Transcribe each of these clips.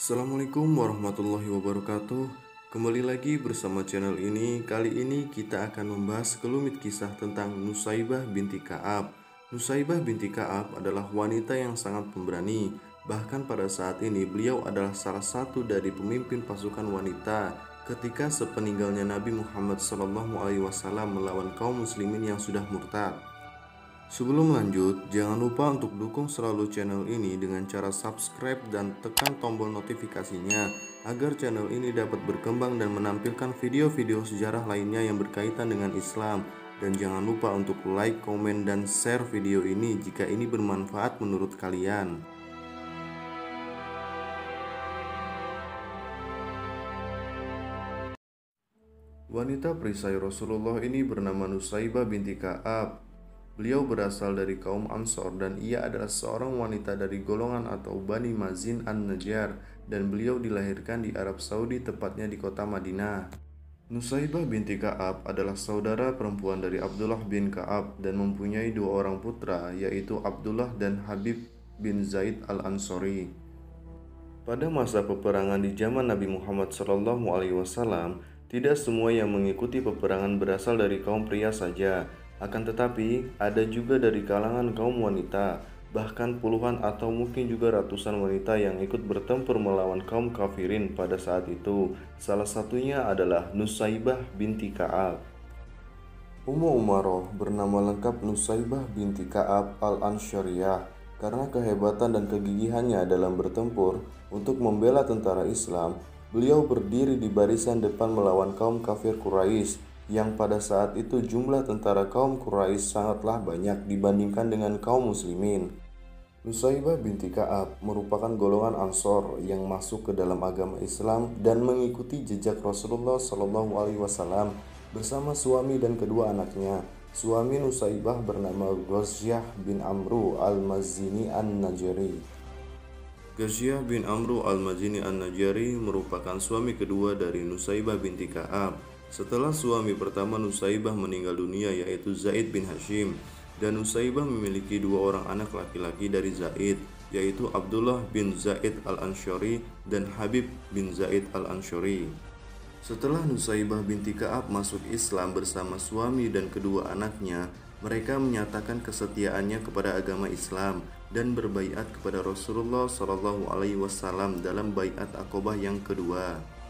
Assalamualaikum warahmatullahi wabarakatuh. Kembali lagi bersama channel ini. Kali ini kita akan membahas sekelumit kisah tentang Nusaybah binti Ka'ab. Nusaybah binti Ka'ab adalah wanita yang sangat pemberani. Bahkan pada saat ini beliau adalah salah satu dari pemimpin pasukan wanita ketika sepeninggalnya Nabi Muhammad SAW melawan kaum muslimin yang sudah murtad. Sebelum lanjut, jangan lupa untuk dukung selalu channel ini dengan cara subscribe dan tekan tombol notifikasinya agar channel ini dapat berkembang dan menampilkan video-video sejarah lainnya yang berkaitan dengan Islam. Dan jangan lupa untuk like, komen, dan share video ini jika ini bermanfaat menurut kalian. Wanita perisai Rasulullah ini bernama Nusaybah binti Ka'ab. Beliau berasal dari kaum Ansor dan ia adalah seorang wanita dari golongan atau Bani Mazin an-Najjar, dan beliau dilahirkan di Arab Saudi, tepatnya di kota Madinah. Nusaybah binti Ka'ab adalah saudara perempuan dari Abdullah bin Ka'ab dan mempunyai dua orang putra, yaitu Abdullah dan Habib bin Zaid al-Ansori. Pada masa peperangan di zaman Nabi Muhammad SAW, tidak semua yang mengikuti peperangan berasal dari kaum pria saja. Akan tetapi, ada juga dari kalangan kaum wanita, bahkan puluhan atau mungkin juga ratusan wanita yang ikut bertempur melawan kaum kafirin pada saat itu. Salah satunya adalah Nusaybah binti Ka'ab. Ummu Umaroh bernama lengkap Nusaybah binti Ka'ab al-Ansyariyah karena kehebatan dan kegigihannya dalam bertempur untuk membela tentara Islam. Beliau berdiri di barisan depan melawan kaum kafir Quraisy, yang pada saat itu jumlah tentara kaum Quraisy sangatlah banyak dibandingkan dengan kaum muslimin. Nusaybah binti Ka'ab merupakan golongan Ansor yang masuk ke dalam agama Islam dan mengikuti jejak Rasulullah SAW bersama suami dan kedua anaknya. Suami Nusaybah bernama Ghazyah bin Amru al-Mazini an-Najjari. Ghazyah bin Amru al-Mazini an-Najjari merupakan suami kedua dari Nusaybah binti Ka'ab. Setelah suami pertama Nusaybah meninggal dunia, yaitu Zaid bin Hashim, dan Nusaybah memiliki dua orang anak laki-laki dari Zaid, yaitu Abdullah bin Zaid al-Ansyari dan Habib bin Zaid al-Ansyari. Setelah Nusaybah binti Ka'ab masuk Islam bersama suami dan kedua anaknya, mereka menyatakan kesetiaannya kepada agama Islam dan berbaiat kepada Rasulullah SAW dalam baiat Aqobah yang kedua.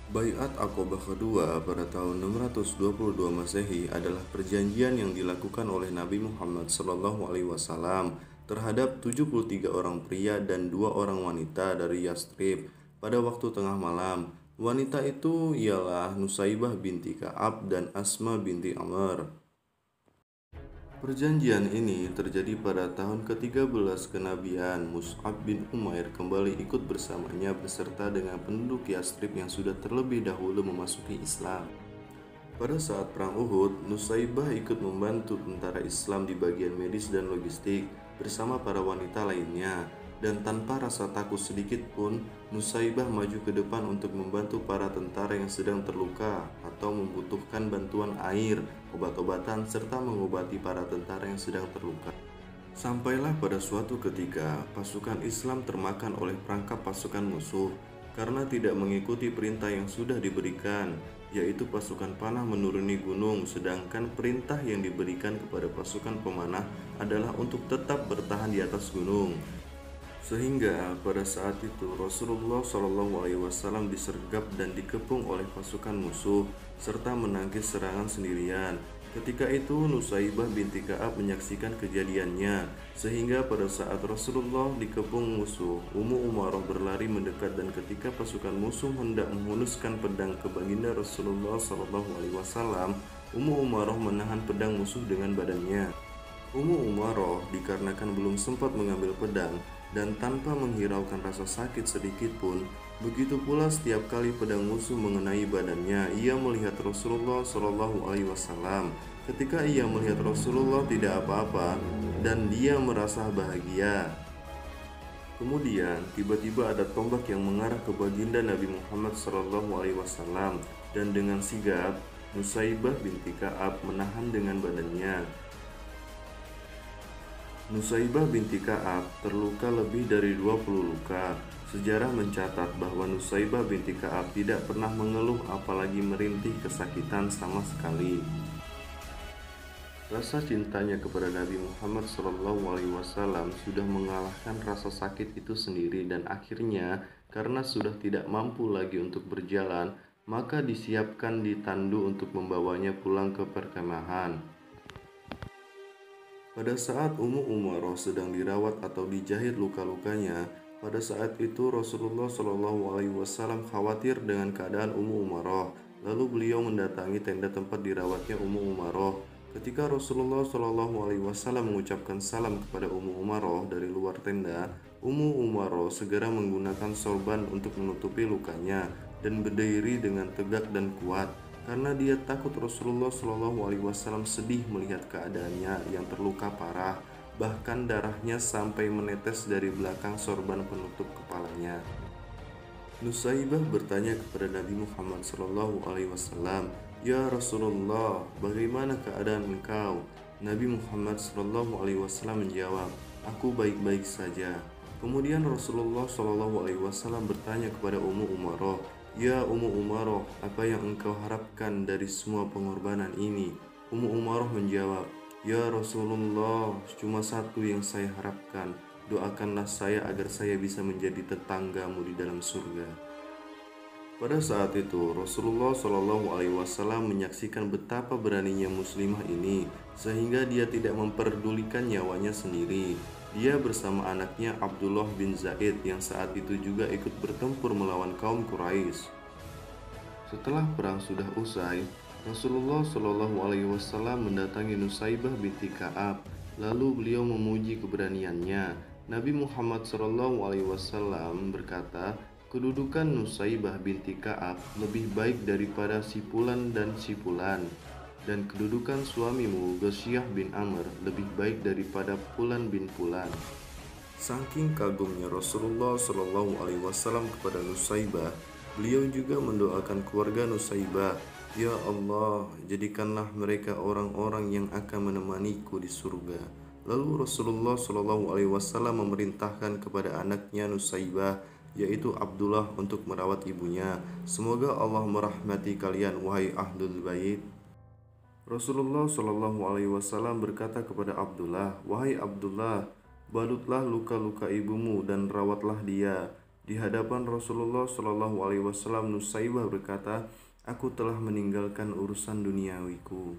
Baiat Aqobah kedua pada tahun 622 Masehi adalah perjanjian yang dilakukan oleh Nabi Muhammad SAW terhadap 73 orang pria dan 2 orang wanita dari Yastrib pada waktu tengah malam. Wanita itu ialah Nusaybah binti Ka'ab dan Asma binti Amr. Perjanjian ini terjadi pada tahun ke-13 kenabian. Mus'ab bin Umair kembali ikut bersamanya beserta dengan penduduk Yastrib yang sudah terlebih dahulu memasuki Islam. Pada saat perang Uhud, Nusaybah ikut membantu tentara Islam di bagian medis dan logistik bersama para wanita lainnya. Dan tanpa rasa takut sedikit pun, Nusaybah maju ke depan untuk membantu para tentara yang sedang terluka atau membutuhkan bantuan air, obat-obatan, serta mengobati para tentara yang sedang terluka. Sampailah pada suatu ketika, pasukan Islam termakan oleh perangkap pasukan musuh karena tidak mengikuti perintah yang sudah diberikan, yaitu pasukan panah menuruni gunung, sedangkan perintah yang diberikan kepada pasukan pemanah adalah untuk tetap bertahan di atas gunung. Sehingga pada saat itu Rasulullah SAW disergap dan dikepung oleh pasukan musuh serta menangkis serangan sendirian. Ketika itu Nusaybah binti Ka'ab menyaksikan kejadiannya, sehingga pada saat Rasulullah dikepung musuh, Ummu Umaroh berlari mendekat, dan ketika pasukan musuh hendak menghunuskan pedang ke baginda Rasulullah SAW, Ummu Umaroh menahan pedang musuh dengan badannya. Ummu Umaroh dikarenakan belum sempat mengambil pedang dan tanpa menghiraukan rasa sakit sedikit pun, begitu pula setiap kali pedang musuh mengenai badannya, ia melihat Rasulullah SAW. Ketika ia melihat Rasulullah tidak apa-apa dan dia merasa bahagia. Kemudian tiba-tiba ada tombak yang mengarah ke baginda Nabi Muhammad SAW, dan dengan sigap Nusaybah binti Ka'ab menahan dengan badannya. Nusaybah binti Ka'ab terluka lebih dari 20 luka. Sejarah mencatat bahwa Nusaibah binti Ka'ab tidak pernah mengeluh apalagi merintih kesakitan sama sekali. Rasa cintanya kepada Nabi Muhammad SAW sudah mengalahkan rasa sakit itu sendiri, dan akhirnya karena sudah tidak mampu lagi untuk berjalan, maka disiapkan di tandu untuk membawanya pulang ke perkemahan. Pada saat Ummu Umaroh sedang dirawat atau dijahit luka-lukanya, pada saat itu Rasulullah SAW khawatir dengan keadaan Ummu Umaroh. Lalu beliau mendatangi tenda tempat dirawatnya Ummu Umaroh. Ketika Rasulullah SAW mengucapkan salam kepada Ummu Umaroh dari luar tenda, Ummu Umaroh segera menggunakan sorban untuk menutupi lukanya dan berdiri dengan tegak dan kuat, karena dia takut Rasulullah SAW sedih melihat keadaannya yang terluka parah, bahkan darahnya sampai menetes dari belakang sorban penutup kepalanya. Nusaibah bertanya kepada Nabi Muhammad SAW, "Ya Rasulullah, bagaimana keadaan engkau?" Nabi Muhammad SAW menjawab, "Aku baik-baik saja." Kemudian Rasulullah SAW bertanya kepada Ummu Umaroh, "Ya Ummu Umaroh, apa yang engkau harapkan dari semua pengorbanan ini?" Ummu Umaroh menjawab, "Ya Rasulullah, cuma satu yang saya harapkan. Doakanlah saya agar saya bisa menjadi tetanggamu di dalam surga." Pada saat itu, Rasulullah SAW menyaksikan betapa beraninya muslimah ini, sehingga dia tidak memperdulikan nyawanya sendiri. Dia bersama anaknya Abdullah bin Zaid yang saat itu juga ikut bertempur melawan kaum Quraisy. Setelah perang sudah usai, Rasulullah SAW mendatangi Nusaibah binti Ka'ab. Lalu beliau memuji keberaniannya. Nabi Muhammad SAW berkata, "Kedudukan Nusaibah binti Ka'ab lebih baik daripada Sipulan dan Sipulan, dan kedudukan suamimu Ghasyah bin Amr lebih baik daripada Pulan bin Pulan." Saking kagumnya Rasulullah SAW kepada Nusaibah, beliau juga mendoakan keluarga Nusaibah, "Ya Allah, jadikanlah mereka orang-orang yang akan menemaniku di surga." Lalu Rasulullah SAW memerintahkan kepada anaknya Nusaibah, yaitu Abdullah, untuk merawat ibunya. "Semoga Allah merahmati kalian, wahai Ahlul Bait." Rasulullah SAW berkata kepada Abdullah, "Wahai Abdullah, balutlah luka-luka ibumu dan rawatlah dia." Di hadapan Rasulullah SAW, Nusaibah berkata, "Aku telah meninggalkan urusan duniawiku."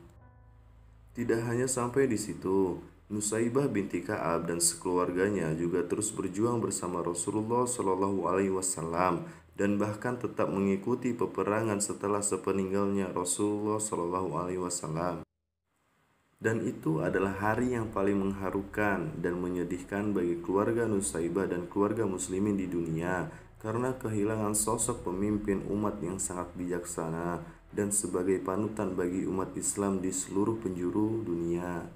Tidak hanya sampai di situ, Nusaibah binti Ka'ab dan sekeluarganya juga terus berjuang bersama Rasulullah SAW dan bahkan tetap mengikuti peperangan setelah sepeninggalnya Rasulullah SAW. Dan itu adalah hari yang paling mengharukan dan menyedihkan bagi keluarga Nusaibah dan keluarga muslimin di dunia, karena kehilangan sosok pemimpin umat yang sangat bijaksana dan sebagai panutan bagi umat Islam di seluruh penjuru dunia.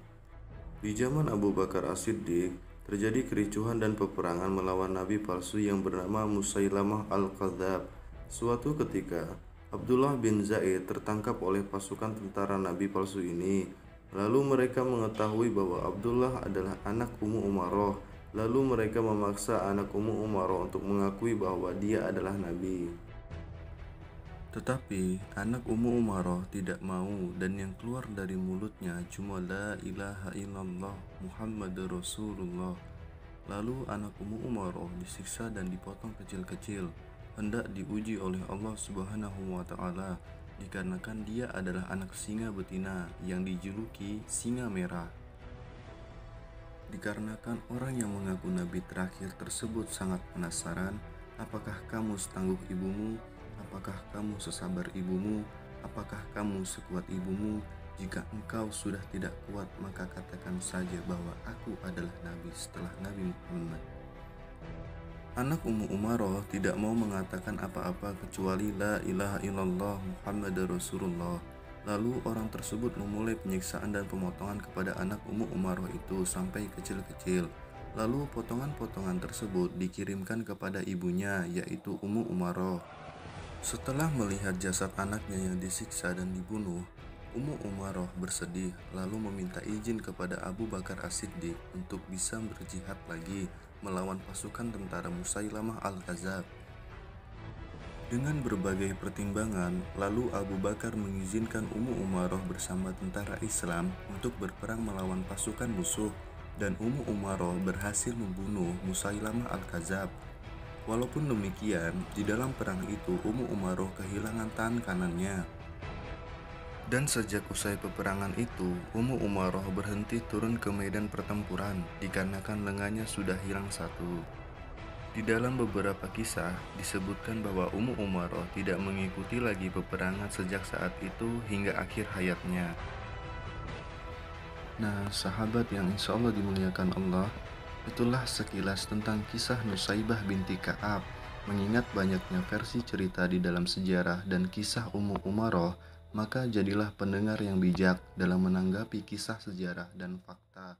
Di zaman Abu Bakar As-Siddiq, terjadi kericuhan dan peperangan melawan nabi palsu yang bernama Musailamah Al-Kadzab. Suatu ketika, Abdullah bin Zaid tertangkap oleh pasukan tentara nabi palsu ini. Lalu mereka mengetahui bahwa Abdullah adalah anak Ummu Umaroh. Lalu mereka memaksa anak Ummu Umaroh untuk mengakui bahwa dia adalah nabi. Tetapi anak Ummu Umaroh tidak mau, dan yang keluar dari mulutnya cuma la ilaha illallah Muhammadur Rasulullah. Lalu anak Ummu Umaroh disiksa dan dipotong kecil-kecil, hendak diuji oleh Allah Subhanahu wa Ta'ala, dikarenakan dia adalah anak singa betina yang dijuluki singa merah. Dikarenakan orang yang mengaku nabi terakhir tersebut sangat penasaran, apakah kamu setangguh ibumu? Apakah kamu sesabar ibumu? Apakah kamu sekuat ibumu? Jika engkau sudah tidak kuat, maka katakan saja bahwa aku adalah nabi setelah Nabi Muhammad. Anak Ummu Umaroh tidak mau mengatakan apa-apa kecuali la ilaha illallah Muhammadur Rasulullah. Lalu orang tersebut memulai penyiksaan dan pemotongan kepada anak Ummu Umaroh itu sampai kecil-kecil. Lalu potongan-potongan tersebut dikirimkan kepada ibunya, yaitu Ummu Umaroh. Setelah melihat jasad anaknya yang disiksa dan dibunuh, Ummu Umaroh bersedih lalu meminta izin kepada Abu Bakar As-Siddiq untuk bisa berjihad lagi. melawan pasukan tentara Musailamah Al-Kadzab. Dengan berbagai pertimbangan, lalu Abu Bakar mengizinkan Ummu Umaroh bersama tentara Islam untuk berperang melawan pasukan musuh, dan Ummu Umaroh berhasil membunuh Musailamah Al-Kadzab. Walaupun demikian, di dalam perang itu Ummu Umaroh kehilangan tangan kanannya. Dan sejak usai peperangan itu, Ummu Umaroh berhenti turun ke medan pertempuran dikarenakan lengannya sudah hilang satu. Di dalam beberapa kisah disebutkan bahwa Ummu Umaroh tidak mengikuti lagi peperangan sejak saat itu hingga akhir hayatnya. Nah, sahabat yang insya Allah dimuliakan Allah, itulah sekilas tentang kisah Nusaibah binti Ka'ab. Mengingat banyaknya versi cerita di dalam sejarah dan kisah Ummu Umaroh, maka jadilah pendengar yang bijak dalam menanggapi kisah sejarah dan fakta.